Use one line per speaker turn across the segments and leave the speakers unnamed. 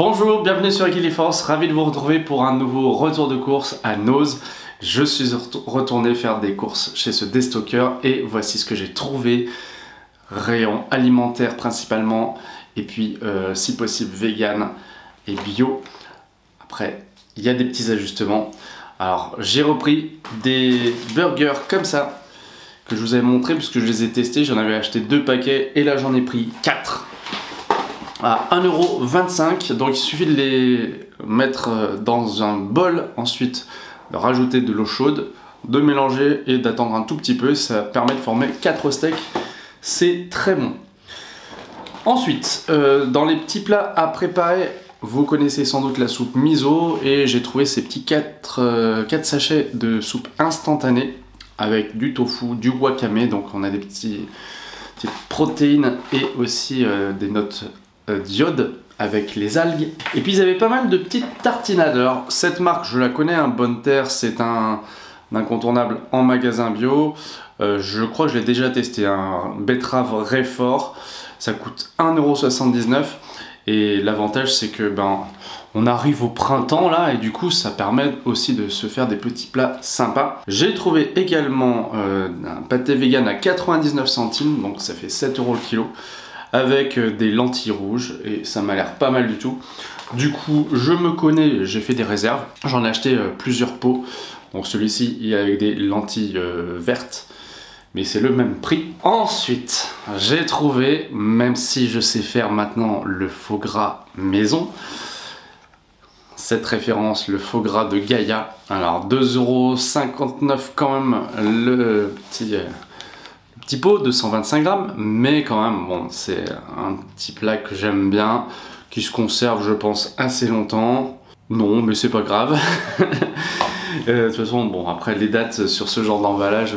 Bonjour, bienvenue sur Equiliforce, ravi de vous retrouver pour un nouveau retour de course à Noz. Je suis retourné faire des courses chez ce déstocker et voici ce que j'ai trouvé. Rayon alimentaire principalement et puis si possible vegan et bio. Après, il y a des petits ajustements. Alors, j'ai repris des burgers comme ça que je vous avais montré puisque je les ai testés. J'en avais acheté 2 paquets et là j'en ai pris 4. À 1,25 €, donc il suffit de les mettre dans un bol, ensuite de rajouter de l'eau chaude, de mélanger et d'attendre un tout petit peu, ça permet de former 4 steaks, c'est très bon. Ensuite, dans les petits plats à préparer, vous connaissez sans doute la soupe miso et j'ai trouvé ces petits 4 sachets de soupe instantanée avec du tofu, du wakame, donc on a des petites protéines et aussi des notes d'iode avec les algues. Et puis ils avaient pas mal de petites tartinades. Alors cette marque je la connais, Bonne Terre, c'est un incontournable en magasin bio. Je crois que je l'ai déjà testé, un betterave Réfort, ça coûte 1,79 € et l'avantage c'est que on arrive au printemps là et du coup ça permet aussi de se faire des petits plats sympas. J'ai trouvé également un pâté vegan à 99 centimes, donc ça fait 7 € le kilo, avec des lentilles rouges et ça m'a l'air pas mal du tout. Du coup je me connais, j'ai fait des réserves, j'en ai acheté plusieurs pots. Donc celui-ci il est avec des lentilles vertes mais c'est le même prix. Ensuite j'ai trouvé, même si je sais faire maintenant le faux gras maison, cette référence, le faux gras de Gaïa. Alors 2,59 € quand même le petit pot de 125 grammes, mais quand même, bon, c'est un petit plat que j'aime bien, qui se conserve, je pense, assez longtemps. Non, mais c'est pas grave. De toute façon, bon, après les dates sur ce genre d'emballage,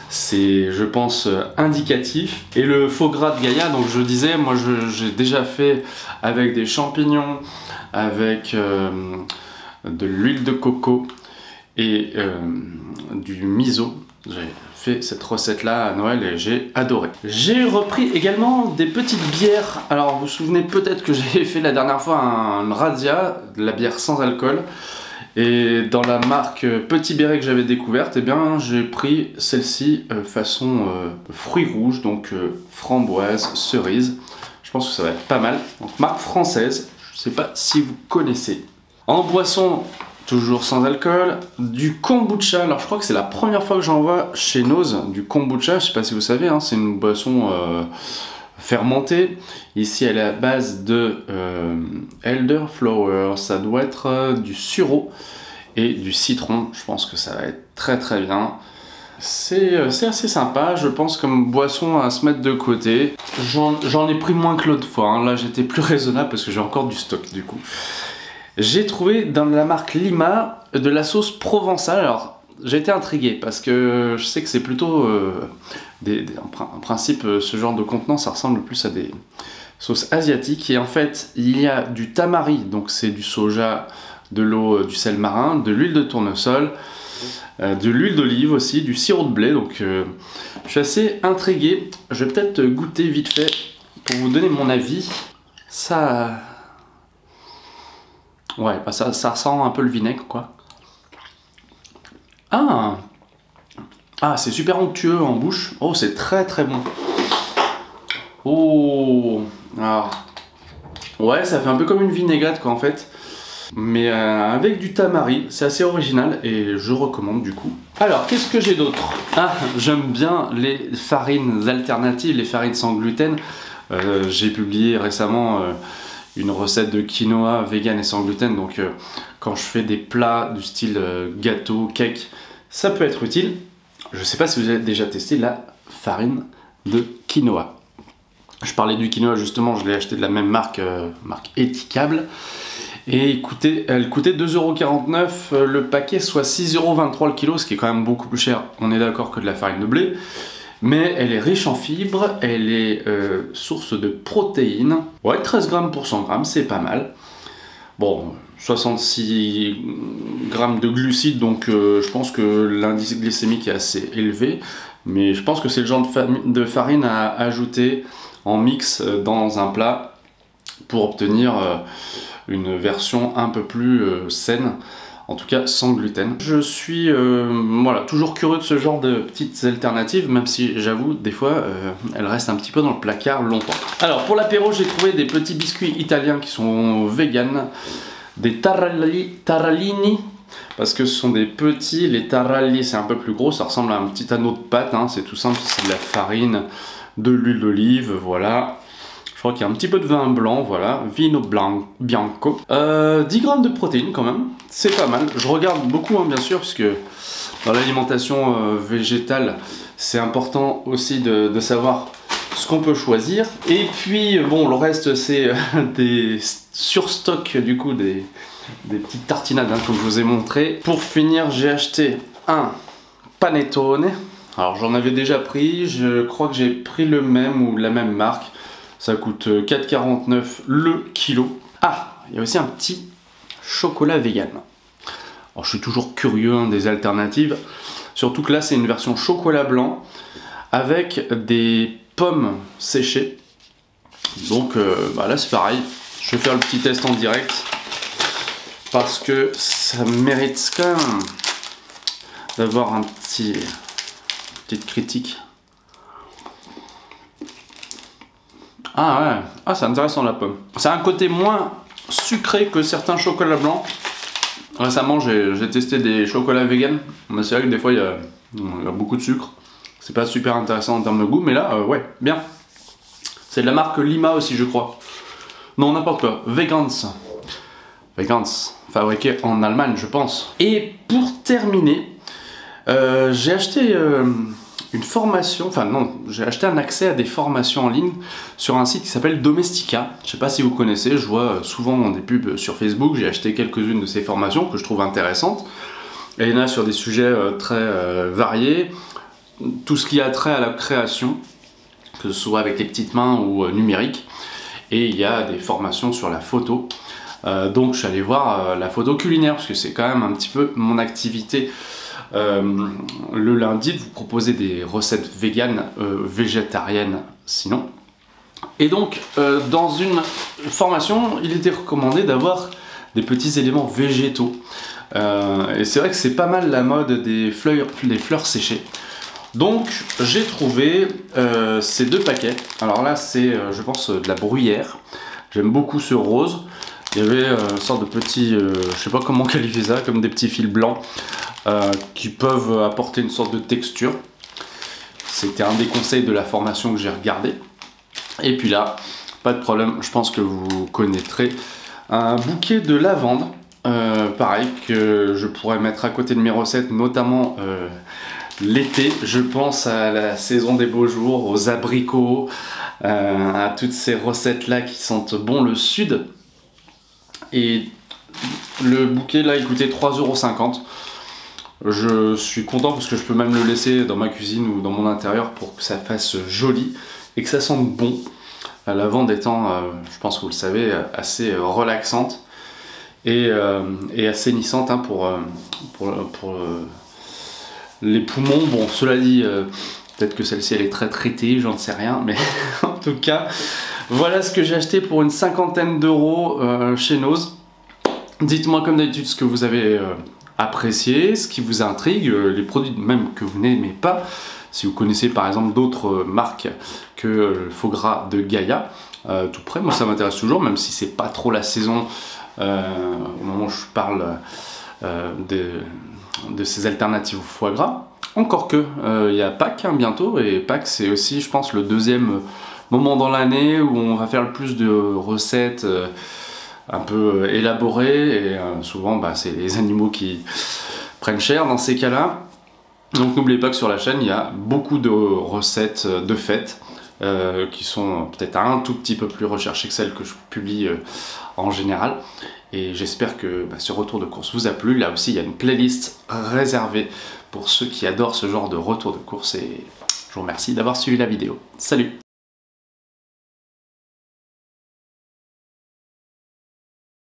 c'est, je pense, indicatif. Et le faux gras de Gaïa, donc je disais, moi j'ai déjà fait avec des champignons, avec de l'huile de coco et du miso. J'ai fait cette recette là à Noël et j'ai adoré. J'ai repris également des petites bières. Alors vous vous souvenez peut-être que j'ai fait la dernière fois un razzia, de la bière sans alcool. Et dans la marque Petit Béret que j'avais découverte, eh bien j'ai pris celle-ci façon fruits rouges, donc framboise, cerise. Je pense que ça va être pas mal. Donc marque française, je sais pas si vous connaissez. En boisson, toujours sans alcool, du kombucha. Alors je crois que c'est la première fois que j'en vois chez Noz, du kombucha. Je sais pas si vous savez, hein, c'est une boisson fermentée. Ici elle est à base de elderflower, ça doit être du sureau et du citron. Je pense que ça va être très très bien. C'est assez sympa, je pense, comme boisson à se mettre de côté. J'en ai pris moins que l'autre fois, hein. Là j'étais plus raisonnable parce que j'ai encore du stock du coup. J'ai trouvé dans la marque Lima de la sauce provençale. Alors j'ai été intrigué parce que je sais que c'est plutôt en principe ce genre de contenant ça ressemble plus à des sauces asiatiques et en fait il y a du tamari, donc c'est du soja, de l'eau, du sel marin, de l'huile de tournesol, de l'huile d'olive aussi, du sirop de blé, donc je suis assez intrigué. Je vais peut-être goûter vite fait pour vous donner mon avis. Ça... Ouais, ça ressent un peu le vinaigre, quoi. Ah, c'est super onctueux en bouche. Oh, c'est très très bon. Oh, alors, ouais, ça fait un peu comme une vinaigrette, quoi, en fait. Mais avec du tamari, c'est assez original et je recommande du coup. Alors, qu'est-ce que j'ai d'autre? Ah, j'aime bien les farines alternatives, les farines sans gluten. J'ai publié récemment... une recette de quinoa vegan et sans gluten, donc quand je fais des plats du style gâteau, cake, ça peut être utile. Je sais pas si vous avez déjà testé la farine de quinoa. Je parlais du quinoa justement, je l'ai acheté de la même marque, marque Étiquable, et écoutez, elle coûtait 2,49 € le paquet, soit 6,23 € le kilo, ce qui est quand même beaucoup plus cher, on est d'accord, que de la farine de blé. Mais elle est riche en fibres, elle est source de protéines. Ouais, 13 grammes pour 100 grammes, c'est pas mal. Bon, 66 grammes de glucides, donc je pense que l'indice glycémique est assez élevé. Mais je pense que c'est le genre de farine à ajouter en mix dans un plat. pour obtenir une version un peu plus saine, en tout cas sans gluten. Je suis voilà, toujours curieux de ce genre de petites alternatives, même si j'avoue, des fois, elles restent un petit peu dans le placard longtemps. Alors pour l'apéro, j'ai trouvé des petits biscuits italiens qui sont vegan, des tarallini, parce que ce sont des petits, les taralli c'est un peu plus gros, ça ressemble à un petit anneau de pâte, hein, c'est tout simple, c'est de la farine, de l'huile d'olive, voilà. Je crois qu'il y a un petit peu de vin blanc, voilà, vino bianco. 10 grammes de protéines quand même, c'est pas mal. Je regarde beaucoup, hein, bien sûr, parce que dans l'alimentation végétale, c'est important aussi de savoir ce qu'on peut choisir. Et puis, bon, le reste, c'est des surstocks, du coup, des petites tartinades, hein, comme je vous ai montré. Pour finir, j'ai acheté un panettone. Alors, j'en avais déjà pris, je crois que j'ai pris le même ou la même marque. Ça coûte 4,49 le kilo. Ah, il y a aussi un petit chocolat vegan. Alors je suis toujours curieux, hein, des alternatives. Surtout que là c'est une version chocolat blanc avec des pommes séchées. Donc bah là c'est pareil. Je vais faire le petit test en direct. Parce que ça mérite quand même d'avoir petite critique. Ah ouais, ah c'est intéressant la pomme. Ça a un côté moins sucré que certains chocolats blancs. Récemment j'ai testé des chocolats vegan, mais c'est vrai que des fois il y a beaucoup de sucre. C'est pas super intéressant en termes de goût, mais là ouais, bien. C'est de la marque Lima aussi je crois. Non n'importe quoi, Vegans. Vegans, fabriqué en Allemagne je pense. Et pour terminer, j'ai acheté... une formation, enfin non, j'ai acheté un accès à des formations en ligne sur un site qui s'appelle Domestika. Je sais pas si vous connaissez, je vois souvent des pubs sur Facebook, j'ai acheté quelques-unes de ces formations que je trouve intéressantes. Et il y en a sur des sujets très variés, tout ce qui a trait à la création, que ce soit avec les petites mains ou numérique. Et il y a des formations sur la photo. Donc je suis allé voir la photo culinaire, parce que c'est quand même un petit peu mon activité. Le lundi de vous proposer des recettes véganes, végétariennes sinon. Et donc dans une formation il était recommandé d'avoir des petits éléments végétaux, et c'est vrai que c'est pas mal la mode des fleurs séchées. Donc j'ai trouvé ces deux paquets. Alors là c'est je pense de la bruyère, j'aime beaucoup ce rose. Il y avait une sorte de petits, je sais pas comment qualifier ça, comme des petits fils blancs qui peuvent apporter une sorte de texture. C'était un des conseils de la formation que j'ai regardé. Et puis là, pas de problème, je pense que vous connaîtrez un bouquet de lavande, pareil, que je pourrais mettre à côté de mes recettes, notamment l'été. Je pense à la saison des beaux jours, aux abricots, à toutes ces recettes là qui sentent bon le sud. Et le bouquet là il coûtait 3,50 €. Je suis content parce que je peux même le laisser dans ma cuisine ou dans mon intérieur pour que ça fasse joli et que ça sente bon. La lavande étant, je pense que vous le savez, assez relaxante et assainissante, hein, pour les poumons. Bon, cela dit, peut-être que celle-ci elle est très traitée, j'en sais rien, mais en tout cas, voilà ce que j'ai acheté pour une 50aine d'euros chez Noz. Dites-moi comme d'habitude ce que vous avez apprécié, ce qui vous intrigue, les produits même que vous n'aimez pas. Si vous connaissez par exemple d'autres marques que le faux gras de Gaïa, tout près, moi ça m'intéresse toujours, même si c'est pas trop la saison au moment où je parle de ces alternatives au foie gras. Encore que, il y a Pâques, hein, bientôt, et Pâques c'est aussi je pense le deuxième moment dans l'année où on va faire le plus de recettes un peu élaborées, et souvent bah, c'est les animaux qui prennent cher dans ces cas-là. Donc n'oubliez pas que sur la chaîne il y a beaucoup de recettes de fêtes qui sont peut-être un tout petit peu plus recherchées que celles que je publie en général. Et j'espère que ce retour de course vous a plu. Là aussi il y a une playlist réservée pour ceux qui adorent ce genre de retour de course, et je vous remercie d'avoir suivi la vidéo. Salut!